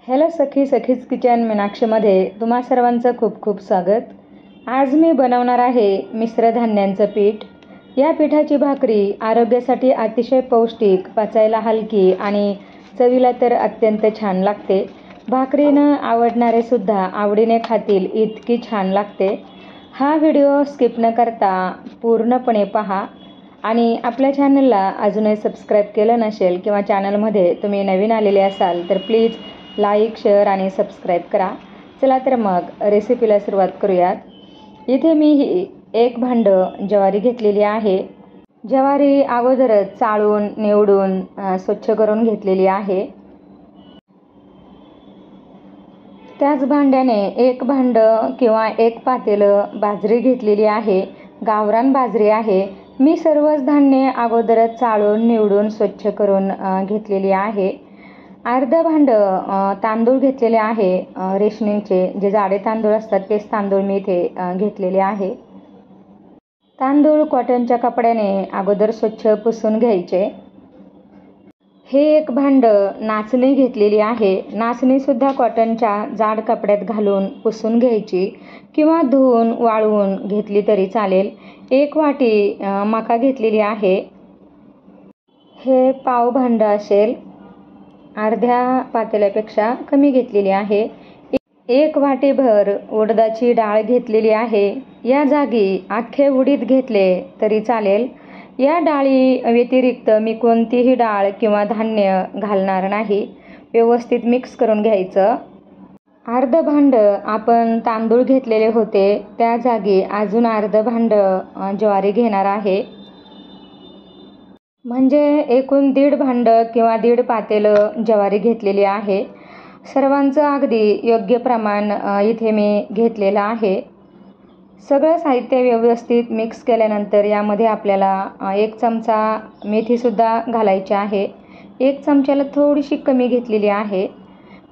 Hello सखीज kitchen मीनाक्षीमध्ये तुम्हा सर्वांचं खूप खूप स्वागत. आज मी बनवणार आहे मिश्र धान्यांचं पीठ. या पिठाची भाकरी आरोग्यासाठी अतिशय पौष्टिक, पचायला हलकी आणि चवीला तर अत्यंत छान लागते. भाकरीनं आवडणारे सुद्धा आवडीने खातील इतकी छान लागते. हा व्हिडिओ स्किप न करता पूर्णपणे पहा आणि आपल्या चॅनलला अजूनही सबस्क्राईब केलं नसेल किंवा चॅनलमध्ये तुम्ही नवीन आलेले असाल तर प्लीज लाईक, शेअर आणि सबस्क्राईब करा. चला तर मग रेसिपीला सुरुवात करूयात. इथे मी एक भांडं ज्वारी घेतलेली आहे. ज्वारी अगोदरच चाळून निवडून स्वच्छ करून घेतलेली आहे. त्याच भांड्याने एक भांडं किंवा एक पातेलं बाजरी घेतलेली आहे. गावरान बाजरी आहे. मी सर्वच धान्ये अगोदरच चाळून निवडून स्वच्छ करून घेतलेली आहे. अर्धं भांडं तांदूळ घेतलेले आहे रेशनिंगचे, जे जाडे तांदूळ असतात तेच तांदूळ मी इथे घेतलेले आहे. तांदूळ कॉटनच्या कपड्याने अगोदर स्वच्छ पुसून घ्यायचे. हे एक भांडं नाचणी घेतलेली आहे. नाचणीसुद्धा कॉटनच्या जाड कपड्यात घालून पुसून घ्यायची किंवा धुवून वाळवून घेतली तरी चालेल. एक वाटी मका घेतलेली आहे. हे पाव भांडं असेल, अर्ध्या पातेल्यापेक्षा कमी घेतलेली आहे. एक वाटीभर उडदाची डाळ घेतलेली आहे. या जागी अख्खे उडीद घेतले तरी चालेल. या डाळी व्यतिरिक्त मी कोणतीही डाळ किंवा धान्य घालणार नाही. व्यवस्थित मिक्स करून घ्यायचं. अर्धं भांडं आपण तांदूळ घेतलेले होते, त्या जागी अजून अर्धं भांडं ज्वारी घेणार आहे. म्हणजे एकूण 1.5 भांडं किंवा 1.5 पातेलं ज्वारी घेतलेली आहे. सर्वांचं अगदी योग्य प्रमाण इथे मी घेतलेलं आहे. सगळं साहित्य व्यवस्थित मिक्स केल्यानंतर यामध्ये आपल्याला 1 चमचा मेथीसुद्धा घालायची आहे. 1 चमच्याला थोडीशी कमी घेतलेली आहे.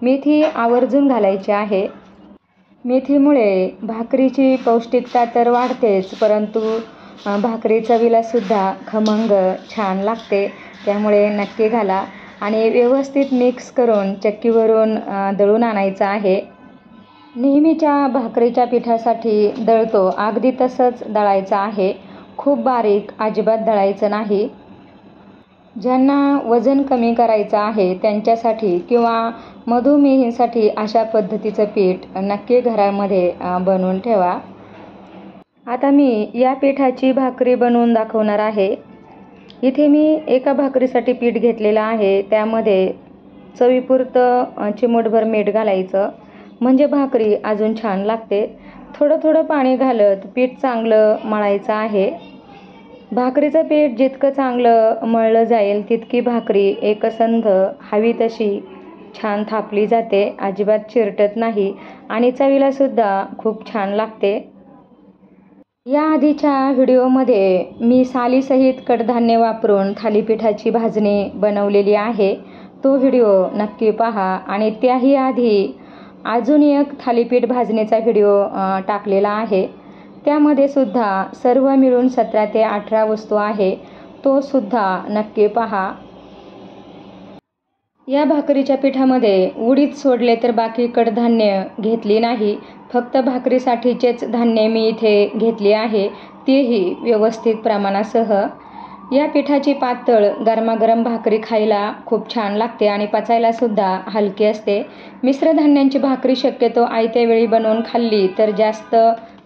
मेथी आवर्जून घालायची आहे. मेथीमुळे भाकरीची पौष्टिकता तर वाढतेच, परंतु भाकरी चवीला सुद्धा खमंग छान लागते. त्यामुळे नक्की घाला आणि व्यवस्थित मिक्स करून चक्कीवरून दळून आणायचं आहे. नेहमीच्या भाकरीच्या पिठासाठी दळतो अगदी तसंच दळायचं आहे. खूप बारीक अजिबात दळायचं नाही. ज्यांना वजन कमी करायचं आहे त्यांच्यासाठी किंवा मधुमेहींसाठी अशा पद्धतीचं पीठ नक्की घरामध्ये बनवून ठेवा. आता मी या पिठाची भाकरी बनवून दाखवणार आहे. इथे मी एका भाकरीसाठी पीठ घेतलेलं आहे. त्यामध्ये चवीपुरतं चिमूटभर मीठ घालायचं, म्हणजे भाकरी अजून छान लागते. थोडं थोडं पाणी घालत पीठ चांगलं मळायचं आहे. भाकरीचं पीठ जितकं चांगलं मळलं जाईल तितकी भाकरी एकसंध हवी तशी छान थापली जाते, अजिबात चिरटत नाही आणि चवीला सुद्धा खूप छान लागते. या आधीच्या व्हिडिओमध्ये मी सालीसहित कडधान्य वापरून थालीपीठाची भाजणी बनवलेली आहे. तो व्हिडिओ नक्की पहा. आणि त्याही आधी अजून एक थालीपीठ भाजणीचा व्हिडिओ टाकलेला आहे. त्यामध्ये सुद्धा सर्व मिळून 17 ते 18 वस्तू आहे. तो सुद्धा नक्की पहा. या भाकरीच्या पिठामध्ये उडीद सोडले तर बाकी कडधान्य घेतली नाही. फक्त भाकरीसाठीचेच धान्य मी इथे घेतली आहे, तेही व्यवस्थित प्रमाणासह. या पिठाची पातळ गरमागरम भाकरी खायला खूप छान लागते आणि पचायला सुद्धा हलकी असते. मिश्र धान्यांची भाकरी शक्यतो आयत्या वेळी बनवून खाल्ली तर जास्त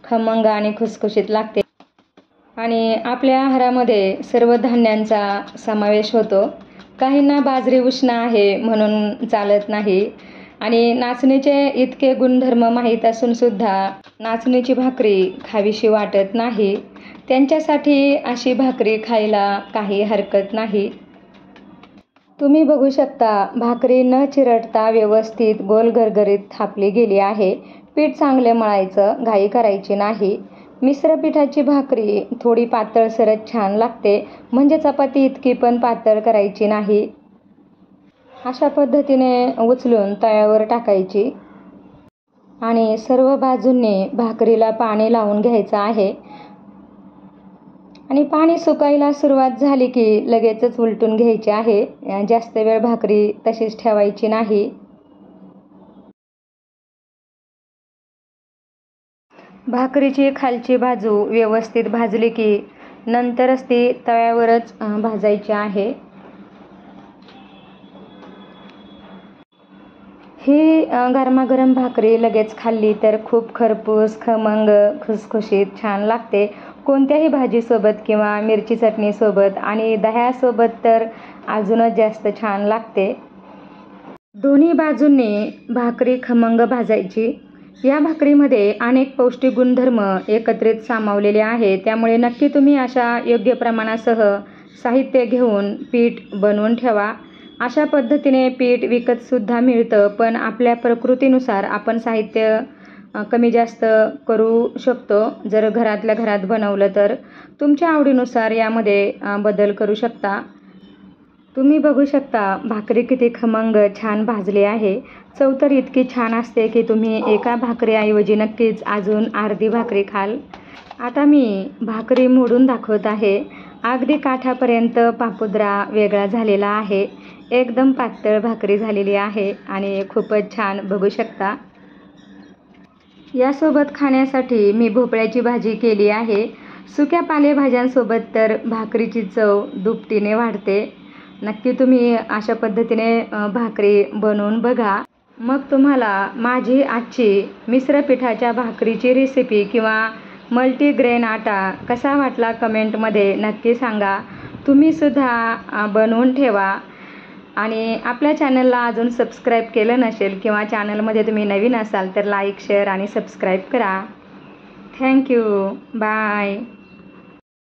खमंग आणि खुसखुशीत लागते. आणि आपल्या आहारामध्ये सर्व धान्यांचा समावेश होतो. काहींना बाजरी उष्ण आहे म्हणून चालत नाही आणि नाचणीचे इतके गुणधर्म माहीत असून सुद्धा नाचणीची भाकरी खावीशी वाटत नाही. त्यांच्यासाठी अशी भाकरी खायला काही हरकत नाही. तुम्ही बघू शकता, भाकरी न चिरटता व्यवस्थित गोल गरगरीत थापली गेली आहे. पीठ चांगले मळायचं, घाई करायची नाही. मिश्र पिठाची भाकरी थोडी पातळसरच छान लागते, म्हणजे चपाती इतकी पण पातळ करायची नाही. अशा पद्धतीने उचलून तव्यावर टाकायची आणि सर्व बाजूंनी भाकरीला पाणी लावून घ्यायचं आहे. आणि पाणी सुकायला सुरुवात झाली की लगेचच उलटून घ्यायची आहे. जास्त वेळ भाकरी तशीच ठेवायची नाही. भाकरीची खालची बाजू व्यवस्थित भाजली की नंतरच ती तव्यावरच भाजायची आहे. ही गरमागरम भाकरी लगेच खाल्ली तर खूप खरपूस, खमंग, खुसखुशीत छान लागते. कोणत्याही भाजीसोबत किंवा मिरची चटणीसोबत आणि दह्यासोबत तर अजूनच जास्त छान लागते. दोन्ही बाजूंनी भाकरी खमंग भाजायची. या भाकरीमध्ये अनेक पौष्टिक गुणधर्म एकत्रित सामावलेले आहेत. त्यामुळे नक्की तुम्ही अशा योग्य प्रमाणासह साहित्य घेऊन पीठ बनवून ठेवा. अशा पद्धतीने पीठ विकतसुद्धा मिळतं, पण आपल्या प्रकृतीनुसार आपण साहित्य कमी जास्त करू शकतो. जर घरातल्या घरात बनवलं तर तुमच्या आवडीनुसार यामध्ये बदल करू शकता. तुम्ही बघू शकता भाकरी किती खमंग छान भाजली आहे. चव तर इतकी छान असते की तुम्ही एका भाकरीऐवजी नक्कीच अजून अर्धी भाकरी खाल. आता मी भाकरी मोडून दाखवत आहे. अगदी काठापर्यंत पापुद्रा वेगळा झालेला आहे. एकदम पातळ भाकरी झालेली आहे आणि खूपच छान बघू शकता. यासोबत खाण्यासाठी मी भोपळ्याची भाजी केली आहे. सुक्या पालेभाज्यांसोबत तर भाकरीची चव दुपटीने वाढते. नक्की तुम्ही अशा पद्धतीने भाकरी बनवून बघा. मग तुम्हाला माझी आजची मिश्र पिठाच्या भाकरीची रेसिपी किंवा मल्टीग्रेन आटा कसा वाटला कमेंटमध्ये नक्की सांगा. तुम्हीसुद्धा बनवून ठेवा. आणि आपल्या चॅनलला अजून सबस्क्राईब केलं नसेल किंवा चॅनलमध्ये तुम्ही नवीन असाल तर लाईक, शेअर आणि सबस्क्राईब करा. थँक्यू. बाय.